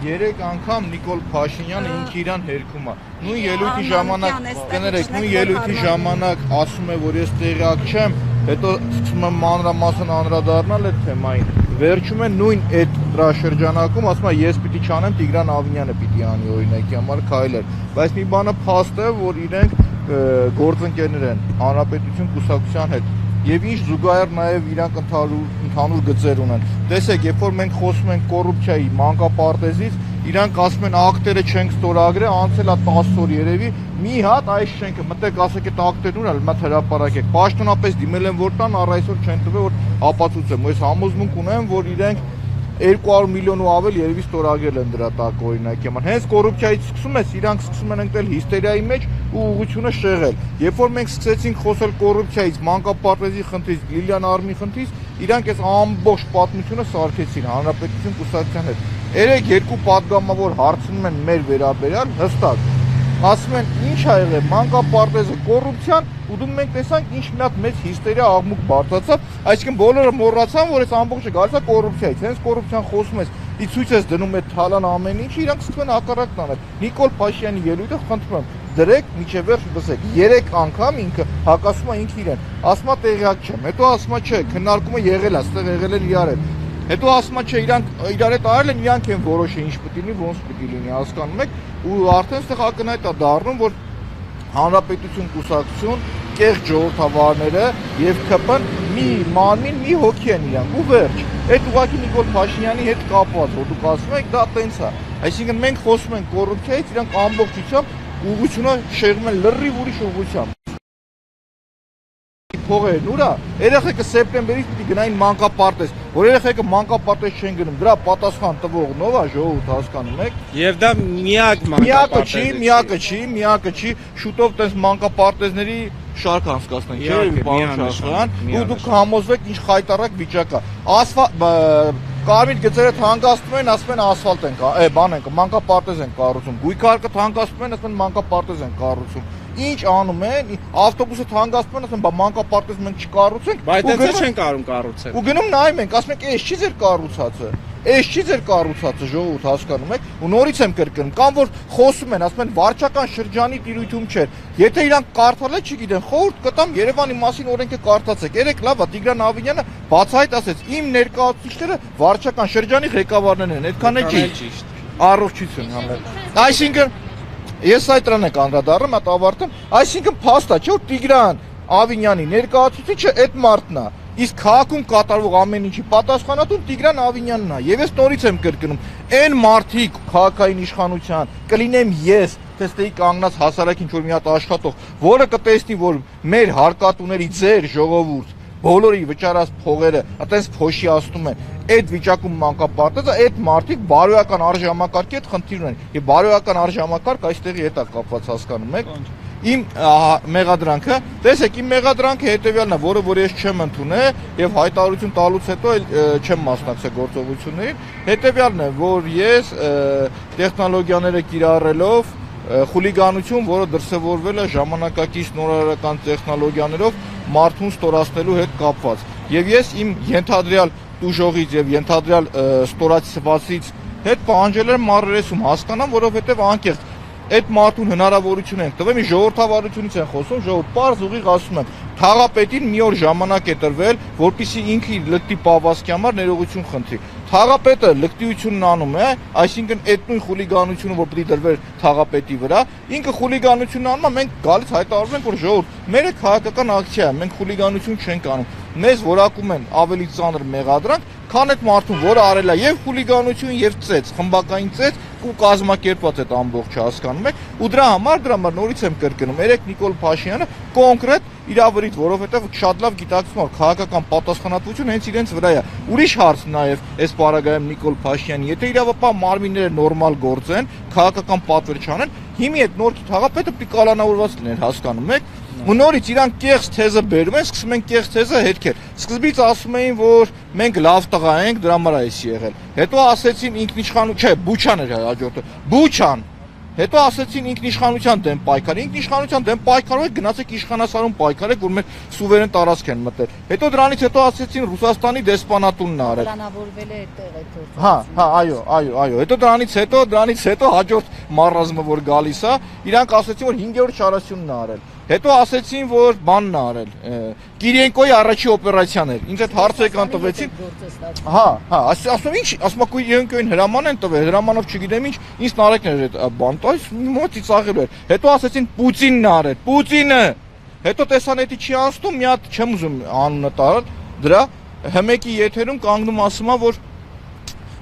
Երեք անգամ Նիկոլ Փաշինյանը ինքը իրան հերքում է։ Նույն ելույթի ժամանակ, կներեք, նույն ելույթի ժամանակ ասում է, որ ես տեղյակ չեմ, հետո սկսում եմ մանրամասն անդրադառնալ այդ թեմային։ Վերջում է նույն այդ դրաշրջանակում ասում է, ես պիտի չանեմ, Տիգրան Ավինյանը պիտի անի օրինակի համար քայլեր։ Բայց մի բանը փաստ է, որ իրենք գործընկերներ են Հանրապետություն կուսակցության հետ։ Եվ ինչ զուգահեռ նաև իրանք ընդհանուր գծեր ունեն։ Տեսեք, երբ որ մենք խոսում ենք կոռուպցիայի մանկապարտեզից, իրանք ասում են ակտերը չենք ստորագրել, անցել է 10 օր երևի, մի հատ այս շենքը մտեք ասեք այդ ակտերն ուր է, մտ հրապարակեք։ Պաշտոնապես դիմել են որ տան, առ այսօր չեն տվել, որ ապացուցեմ։ Ես համոզմունք ունեմ, որ իրենք 200 միլիոն ու ավել երևի ստորագրել են դրա տակ օրինակի համար։ Հենց կոռուպցիայից սկսում ես, իրանք սկսում են ընկնել հիստերիայի մեջ ու ուղղությունը շեղել։ Երբ որ մենք սկսեցինք խոսել կոռուպցիայից, մանկապարտեզի խնդրից, Լիլիան Արմի խնդրից, իրանք այս ամբողջ պատմությունը սարքեցին Հանրապետություն կուսակցության հետ։ Երեք երկու պատգամավոր հարցնում են մեր վերաբերյալ հստակ։ Ասում են, ինչ ա եղել մանկապարտեզը կոռուպցիան, ու դու մենք տեսանք ինչ մի հատ մեծ հիստերիա աղմուկ բարձրացավ, այսինքն բոլորը մոռացան, որ այս ամբողջը գալիս է կոռուպցիայից, հենց կոռուպցիան խոսում ես, ի ցույց ես դնում այդ թալան ամեն ինչ, իրանք սկսում են հակառակն անել։ Նիկոլ Փաշինյանի ելույթը խնդրում եմ, դրեք միջև վերջ լսեք, 3 անգամ ինքը հակասում է ինքը իրեն, ասում է տեղյակ չեմ, հետո ասում է չէ, քննարկումը եղել է, այստեղ եղել են իրար հետ։ Հետո ասում է չէ, իրանք իրար հետ արել են, իրանք են որոշել ինչ պետք լինի, ոնց պետք լինի, հասկանում եք, ու արդեն այստեղ ակնհայտ է դառնում, որ Հանրապետություն կուսակցություն, կեղծ ժողովրդավարները եւ ԿՊ-ն մի մանմին, մի հոգի են իրանք ու վերջ։ Այդ ուղղակի Նիկոլ Փաշինյանի հետ կապված, որ դուք ասում եք, դա տենց է։ Այսինքն մենք խոսում ենք կոռուպցիայից, իրանք ամբողջությամբ ուղղությունը շեղում են լրիվ ուրիշ ուղղությամբ։ Փողերն ուրա, երեխեքը սեպտեմբերից պիտի գնային մանկապարտեզ, որ երեխեքը մանկապարտեզ չեն գնում, դրա պատասխան տվողն ով է, ժողովուրդ հասկանում եք։ Եվ դա միակ մանկապարտեզը միակը չի, շուտով տես մանկապարտեզների շարք անցկացնենք, չէ՞, պարոն Շախյան, ու դուք համոզվեք ինչ խայտարակ վիճակ է։ Կարմիր գծերը թանկացնում են, ասում են ասֆալտ են, բան են, մանկապարտեզ են կառուցում։ Գույքարկը թանկացնում են, ասում են մանկապարտեզ են կառուցում։ Ինչ անում են, ավտոբուսը թանկացնում են, ասում են, բա մանկապարտեզ մենք չկառուցենք։ Բայց դա չեն կարում կառուցել։ Ու գնում նայում ենք, ասում ենք, էս չի ձեր կառուցածը։ Էս չի ձեր կառուցածը, ժողովուրդ հասկանում եք, ու նորից եմ կրկնում, կամ որ խոսում են, ասում են վարչական շրջանի տիրույթում չէր։ Եթե իրանք կարդալ է, չգիտեն, խորհուրդ կտամ Երևանի մասին օրենքը կարդացեք։ Երեք լավ է, Տիգրան Ավինյանը բացահայտ ասեց, իմ ներկայացուցիչները վարչական շրջանի ղեկավարներն են, այդքան է ճիշտ։ Առողջություն համեր։ Այսինքն ես այդ դրան եք անդրադառնում, այդ ավարտեմ, այսինքն փաստ է, չէ՞ որ Տիգրան Ավինյանի ներկայացուցիչը այդ մարդն է։ Իսկ քաղաքում կատարվող ամեն ինչի պատասխանատուն Տիգրան Ավինյանն է։ Եվ ես նորից եմ կրկնում, այն մարդիկ քաղաքային իշխանության կլինեմ ես, տեստեի կանգնած հասարակ ինչ որ մի հատ աշխատող, որը կտեսնի, որ մեր հարկատուների ձեր ժողովուրդ բոլորի վճարած փողերը այտենց փոշիացնում են այդ վիճակում մանկապարտեզը, այդ մարդիկ բարոյական արժեհամակարգի հետ խնդիր ունեն։ Եվ բարոյական արժեհամակարգ այստեղի հետ է կապված, հասկանում եք։ Իմ մեղադրանքը, տեսեք, իմ մեղադրանքը հետևյալն է, որը ես չեմ ընդունել եւ հայտարարություն տալուց հետո չեմ մասնակցել գործողություններին, հետևյալն է, որ ես տեխնոլոգիաները կիրառելով խուլիգանություն, որը դրսևորվել է ժամանակակից նորարարական տեխնոլոգիաներով մարդուն ստորացնելու հետ կապված։ Եվ ես իմ ենթադրյալ տուժողից եւ ենթադրյալ ստորացվածից հետ պահանջել եմ մարրերեսում հասկանամ, որովհետեւ անկեղծ այդ մարդուն հնարավորություն են տվել, մի ժողովրդավարությունից են խոսում, ժողովուրդ պարզ ուղիղ ասում եմ, թաղապետին մի օր ժամանակ է տրվել, որպեսզի ինքը իր լկտի պահվածքի համար ներողություն խնդրի։ Թաղապետը լկտիությունն անում է, այսինքն այդ նույն խուլիգանությունը, որ պետք է դրվեր թաղապետի վրա, ինքը խուլիգանությունն անում է, մենք գալիս հայտարարում ենք, որ ժողովուրդ, մեր քաղաքական ակցիա է, մենք խուլիգանություն չենք անում։ Մեզ որակում են ավելի ծանր մեղադրանք, քան այդ մարդուն, որը արել է եւ խուլիգանություն եւ ծեծ, խմբակային ծեծ ու կազմակերպված այդ ամբողջը, հասկանում եք, ու դրա համար նորից եմ կրկնում, երեք Նիկոլ Փաշինյանը կոնկրետ իր վրից, որովհետեւ շատ լավ գիտակցում է քաղաքական պատասխանատվություն հենց իրենց վրա է։ Ուրիշ հարց նաեւ այս պարագայում Նիկոլ Փաշինյանի, եթե իրավապահ մարմինները նորմալ գործեն, քաղաքական պատվեր չանեն, հիմի այդ նոր թաղապետը պիտի կալանավորված լիներ, հասկանում եք։ Ու նորից իրանք կեղծ թեզը բերում են, սկսում են կեղծ թեզը հետքեր։ Սկզբից ասում էին, որ մենք լավ տղա ենք, դրա համար է էսի եղել։ Հետո ասեցին ինքնիշխանություն, չէ, Բուչան էր հաջորդը։ Հետո ասեցին ինքնիշխանության դեմ պայքար։ Ինքնիշխանության դեմ պայքարով գնացեք իշխանասարում պայքարեք, որ մեր սուվերեն տարածք են մտել։ Հետո դրանից հետո ասեցին Ռուսաստանի դեսպանատունն է արել։ Պլանավորվել է այդտեղ այդ գործը։ Հա, այո։ Հետո դրանից հետո հաջորդ մարզումը որ գալիս է, իրանք ասեցին որ 5-րդ շարասյունն է արել։ Հետո ասեցին որ բանն է արել։ Կիրենկոյի առաջի օպերացիան էր։ Ինձ այդ հարցը կան տվեցին։ Հա, ասում ինչ, ասում ակույ Կիրենկոյին հրաման են տվել, հրամանով չգիտեմ ինչ, ինձ նարեկն էր այդ բան, այս մոտ ծիծաղելու էր։ Հետո ասեցին Պուտինն է արել, Պուտինը։ Հետո տեսանետի չի անցնում, մի հատ չեմ ուզում անունը տալ, դրա Հմեկի եթերում կանգնում ասում է որ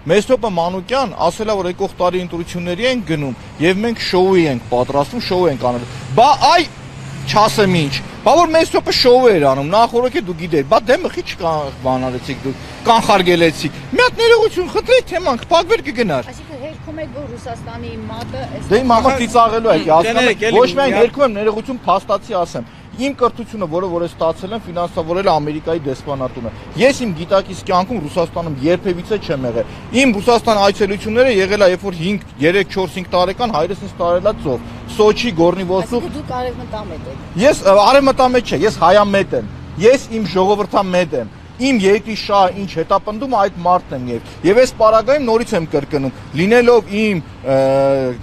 Մեսրոպը Մանուկյան ասել է որ եկող տարի ընտրությունների են գնում եւ մենք շոուի ենք պատրաստում, շոու ենք անում։ Բա այ չասեմ ինչ։ Բա որ Մեսրոպը շոու էր անում, նախորոք դու գիտեր, բա դեմը քիչ բանալեցիք դու, կանխարգելեցիք։ Մի հատ ներողություն խնդրեք թեմանք, փակվեր կգնար։ Այսինքն հերքում եք որ Ռուսաստանի մատը Դե իմ համար ծիծաղելու եք, հասկանաք, ոչ միայն հերքում եմ ներողություն փաստացի ասեմ։ Իմ կրթությունը, որը որ ես ստացել եմ, ֆինանսավորել է Ամերիկայի դեսպանատունը։ Ես իմ գիտակից կյանքում Ռուսաստանում երբևիցե չեմ եղել։ Իմ Ռուսաստան այցելությունները եղել է, երբ որ 3-4-5 տարեկան հայրս ինձ տարել է ծով։ Սոչի, Գորնի Ոստոկ։ Դուք արևմտամետ եք։ Ես արևմտամետ չէ, ես հայամետ եմ։ Ես իմ ժողովրդամետ եմ։ Իմ երկրի շահը ինչ հետապնդում այդ մարդն եմ եւ այս պարագայում նորից եմ կրկնում, լինելով իմ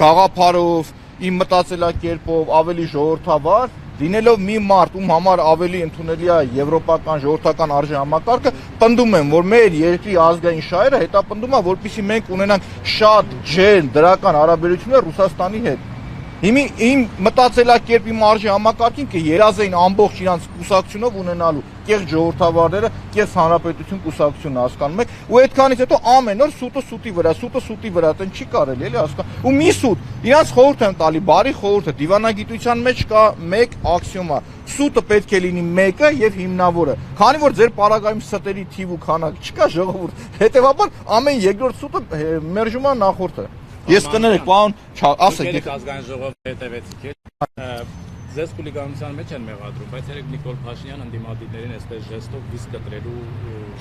գաղափարով, իմ մտածելակերպով ավելի ժողովրդավար, լինելով մի մարդ, ում համար ավելի ընդունելի է եվրոպական ժողովրդական արժեհամակարգը, պնդում եմ, որ մեր երկրի ազգային շահերը հետապնդում է, որպեսզի մենք ունենանք շատ ջերմ դրական հարաբերություններ Ռուսաստանի հետ։ Իմ մտածելակերպի մարժի համակարգին կերազեին ամբողջ իրանց կուսակցությունով ունենալու կեղծ ժողովրդավարները, կեղծ հանրապետություն կուսակցությունը հասկանում եք, ու այդքանից հետո ամեն օր սուտը սուտի վրա, այդեն չի կարելի էլի հասկանալ։ Ու մի սուտ, իրանց խորհուրդ եմ տալի, բարի խորհուրդ է, դիվանագիտության մեջ կա մեկ աքսիոմա, սուտը պետք է լինի մեկը եւ հիմնավորը։ Քանի որ ձեր պարագայում ստերի թիվ ու քանակ չկա ժողովուրդ, հետեւաբար ամեն երկրորդ սուտը մերժում է նախորդը։ Ես կներեք, պարոն, ասեք։ Ազգային ժողովը հետևեցիք է։ Ձեզ խուլիգանության մեջ են մեղադրում, բայց երեք Նիկոլ Փաշինյան ընդդիմադիրներին այսպես ժեստով վիսկ կտրելու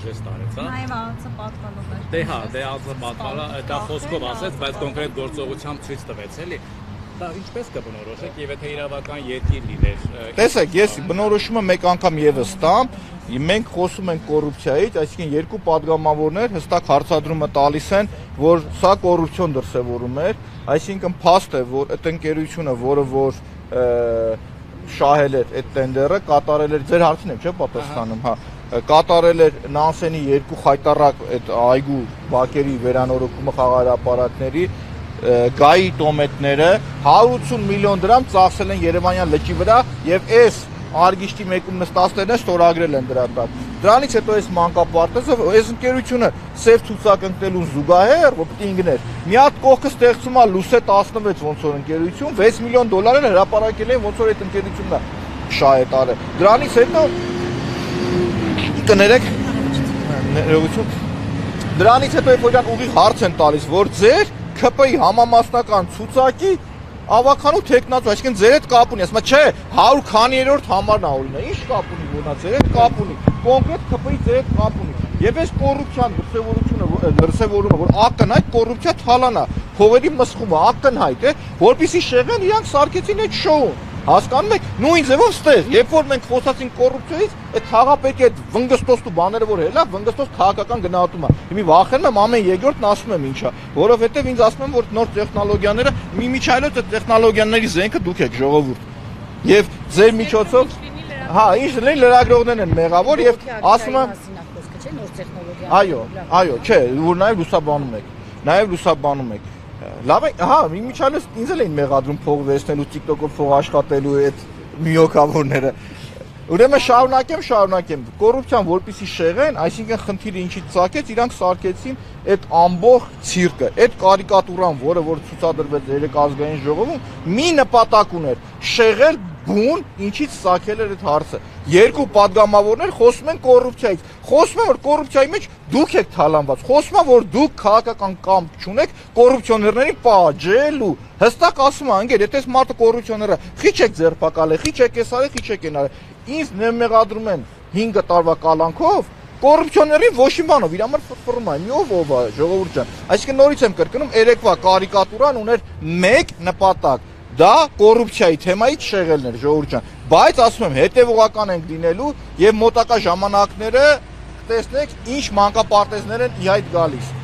ժեստ արեց, հա։ Նաև ԱԱՑ պատվալով էր։ Դե հա, դե ԱԱՑ պատվալը դա խոսքով ասեց, բայց կոնկրետ գործողությամբ ցույց տվեց, էլի։ Դա ինչպես կբնորոշեք եւ եթե իրավական երկիր լիներ։ Տեսեք, ես բնորոշումը մեկ անգամ եւս տամ, մենք խոսում ենք կոռուպցիայից, այսինքն երկու падգամավորներ հստակ հարցադրումը տալիս են, որ սա կոռուպցիոն դրսևորում էր, այսինքն փաստ է, որ այդ ընկերությունը, որը որ շահել էր այդ տենդերը, կատարել էր ձեր հարցին եմ, չէ՞ պատասխանում, հա, կատարել էր Նանսենի երկու խայտարակ այդ այգու բակերի վերանորոգումը խաղաղապարակների գայի տոմետները 180 միլիոն դրամ ծախսել են Երևանյան լճի վրա եւ այս արգիշտի մեկում նստածներն են ստորագրել են դրա տակ։ Դրանից հետո այս մանկապարտեզը, այս ընկերությունը սև ցուցակ ընկնելուն զուգահեռ, որ պիտի ինգներ։ Մի հատ կողքը ստեղծում է Լուսե 16 ոնց որ ընկերություն, 6 միլիոն դոլար հրապարակել են ոնց որ այդ ընկերությունն է շահետ արել։ Դրանից հետո կներեք ներողություն։ Դրանից հետո երբ որ ուղիղ հարց են տալիս, որ ձեր ՔՊ-ի համամասնական ցուցակի ավականու տեխնացու, այսինքն ձեր հետ կապ ունի, ասում է, չէ, 100 քանիերորդ համարն է օրինա, ինչ կապ ունի, որ նա ձեր հետ կապ ունի, կոնկրետ ՔՊ-ի ձեր հետ կապ ունի։ Եվ այս կոռուպցիան դրսևորումը, որ ակնհայտ կոռուպցիա թալան է, փողերի մսխումը ակնհայտ է, որպեսզի շեղեն իրանք սարքեցին այդ շոուն։ Հասկանում եք, նույն ձևով ստեղ, երբ որ մենք խոսացինք կոռուպցիայից, այդ խաղապետի այդ վնգստոստու բաները որ հելա, վնգստոս քաղաքական գնահատում է։ Հիմա վախենում եմ ամեն երկրորդն ասում եմ ինչա, որովհետև ինձ ասում են որ նոր տեխնոլոգիաները մի միջայլոց այդ տեխնոլոգիաների զենքը դուք եք ժողովուրդ։ Եվ ձեր միջոցով, հա, ինչ լինի լրագրողներն են մեղավոր եւ ասում եմ այո, չէ, որ նաեւ լուսաբանում եք։ Լավ է, հա, իմիջիալս ինձ էլ էին մեղադրում փող վերցնելու, TikTok-ով փող աշխատելու այդ միոկավորները։ Ուրեմն շարունակեմ, կոռուպցիան որպեսի շեղեն, այսինքն խնդիրը ինչից ծագեց, իրանք սարքեցին այդ ամբողջ ցիրկը, այդ կարիկատուրան, որը որ ցուցադրվեց երեք ազգային ժողովում, մի նպատակ ուներ՝ շեղել բուն, ինչից սարքել էր այդ հարցը։ Երկու падգամավորներ խոսում են կոռուպցիայից։ Խոսում են որ կոռուպցիայի մեջ դուք եք թալանված։ Խոսում են որ դուք քաղաքական կամք չունեք կոռուպցիոներներին պահանջելու։ Հստակ ասում են, անգեր, եթե այս մարդը կոռուպցիոները խիչ եք ձերբակալել, խիչ եք էս արել, խիչ եք այն արել։ Ինձ մեղադրում են 5 տարվա կալանքով, կոռուպցիոներին ոչ մի բանով իր համար ֆռֆռում է, մի ով է, ժողովուրդ ջան։ Այսինքն նորից եմ կրկնում, երեկվա կարիկատուրան ուներ մեկ նպատակ, դա կոռուպցիայի թեմայից շեղելն էր, ժողովուրդ ջան։ Բայց ասում եմ, հետևողական ենք լինելու եւ մոտակա ժամանակները տեսնեք ինչ մանկապարտեզներ են ի հայտ գալիս։